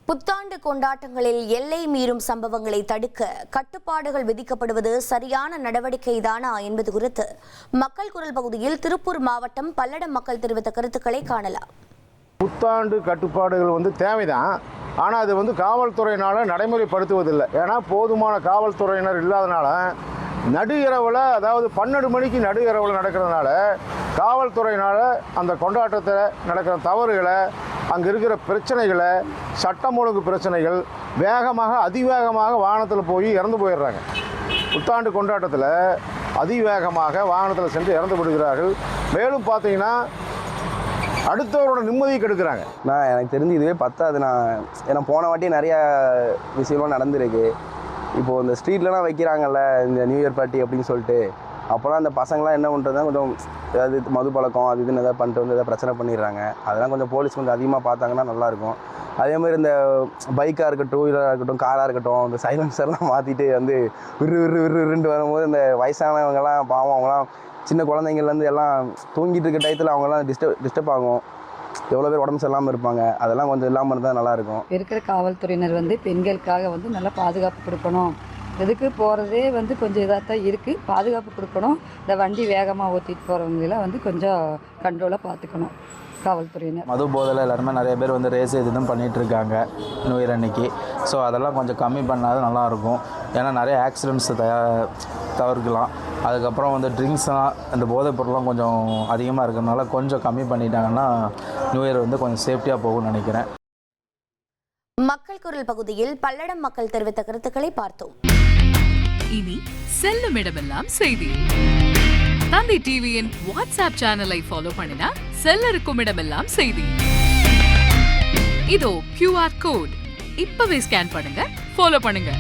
புத்தாண்டு கொண்டாட்டங்களில் எல்லை மீறும் சம்பவங்களை தடுக்க கட்டுப்பாடுகள் விதிக்கப்படுவது சரியான நடவடிக்கைதானா என்பது குறித்து மக்கள் குரல் பகுதியில் திருப்பூர் மாவட்டம் பல்லடம் மக்கள் தெரிவித்த கருத்துக்களை காணலாம். புத்தாண்டு கட்டுப்பாடுகள் தேவைதான். ஆனால் அது காவல்துறையினால் நடைமுறைப்படுத்துவதில்லை. ஏன்னா போதுமான காவல்துறையினர் இல்லாதனால நடு இரவில், அதாவது 12 மணிக்கு நடு இரவில் நடக்கிறதுனால காவல்துறையினால் அந்த கொண்டாட்டத்தில் நடக்கிற தவறுகளை, அங்கே இருக்கிற பிரச்சனைகளை, சட்டம் ஒழுங்கு பிரச்சனைகள் அதிவேகமாக வாகனத்தில் போய் இறந்து போயிடுறாங்க. புத்தாண்டு கொண்டாட்டத்தில் அதிவேகமாக வாகனத்தில் சென்று இறந்து விடுகிறார்கள். மேலும் பார்த்தீங்கன்னா அடுத்தவரோட நிம்மதியை கெடுக்கிறாங்க. எனக்கு தெரிஞ்சு இதுவே பத்தாது. ஏன்னா போன வாட்டி நிறையா விஷயம்லாம் நடந்திருக்கு. இப்போது இந்த ஸ்ட்ரீட்லலாம் வைக்கிறாங்கல்ல இந்த நியூ இயர் பார்ட்டி அப்படின்னு சொல்லிட்டு, அப்போலாம் அந்த பசங்களாம் என்ன பண்ணுறதுனா கொஞ்சம் அதாவது மது பழக்கம் அது இதுன்னு எதாவது பண்ணிட்டு எதாவது பிரச்சனை பண்ணிடுறாங்க. அதெல்லாம் கொஞ்சம் போலீஸ் கொஞ்சம் அதிகமாக பார்த்தாங்கன்னா நல்லாயிருக்கும். அதேமாதிரி இந்த பைக்காக இருக்கட்டும், டூ வீலராக இருக்கட்டும், காராக இருக்கட்டும், இந்த சைலன்சர்லாம் மாற்றிட்டு விருண்டு வரும்போது இந்த வயசானவங்கலாம் பாவம், அவங்களாம் சின்ன குழந்தைங்கள்லேருந்து எல்லாம் தூங்கிட்டு இருக்க டயத்தில் அவங்களாம் டிஸ்டர்ப் ஆகும். எவ்வளோ பேர் உடம்பு சரியில்லாமல் இருப்பாங்க. அதெல்லாம் கொஞ்சம் இல்லாமல் இருந்தால் நல்லாயிருக்கும். இருக்கிற காவல்துறையினர் பெண்களுக்காக நல்லா பாதுகாப்பு கொடுக்கணும். எதுக்கு போகிறதே கொஞ்சம் இதாக தான் இருக்குது. பாதுகாப்பு கொடுக்கணும். இந்த வண்டி வேகமாக ஓட்டிகிட்டு போகிறவங்களெல்லாம் கொஞ்சம் கண்ட்ரோலாக பார்த்துக்கணும் காவல்துறையினர். மது போதில் எல்லாருமே நிறைய பேர் ரேஸ் இதுவும் பண்ணிகிட்டு இருக்காங்க நியூ இயர் அன்னைக்கு. ஸோ அதெல்லாம் கொஞ்சம் கம்மி பண்ணால் நல்லாயிருக்கும். ஏன்னா நிறைய ஆக்சிடெண்ட்ஸ் தவிர்க்கலாம். அதுக்கப்புறம் ட்ரிங்க்ஸ்லாம் இந்த போதைப் பொருள்லாம் கொஞ்சம் அதிகமாக இருக்கிறதுனால கொஞ்சம் கம்மி பண்ணிட்டாங்கன்னா நியூ இயர் கொஞ்சம் சேஃப்டியாக போகும்னு நினைக்கிறேன். மக்கள் குரல் பகுதியில் பல்லடம் மக்கள் தெரிவித்த கருத்துக்களை பார்த்தோம். இனி செல்லும் இடமெல்லாம் செய்தி. தந்தை டிவியின் வாட்ஸ்அப் சேனலை ஃபாலோ பண்ணினா செல்ல இருக்கும் இடமெல்லாம் செய்தி. இதோ QR கோட் இப்பவே ஸ்கேன் பண்ணுங்க, ஃபாலோ பண்ணுங்க.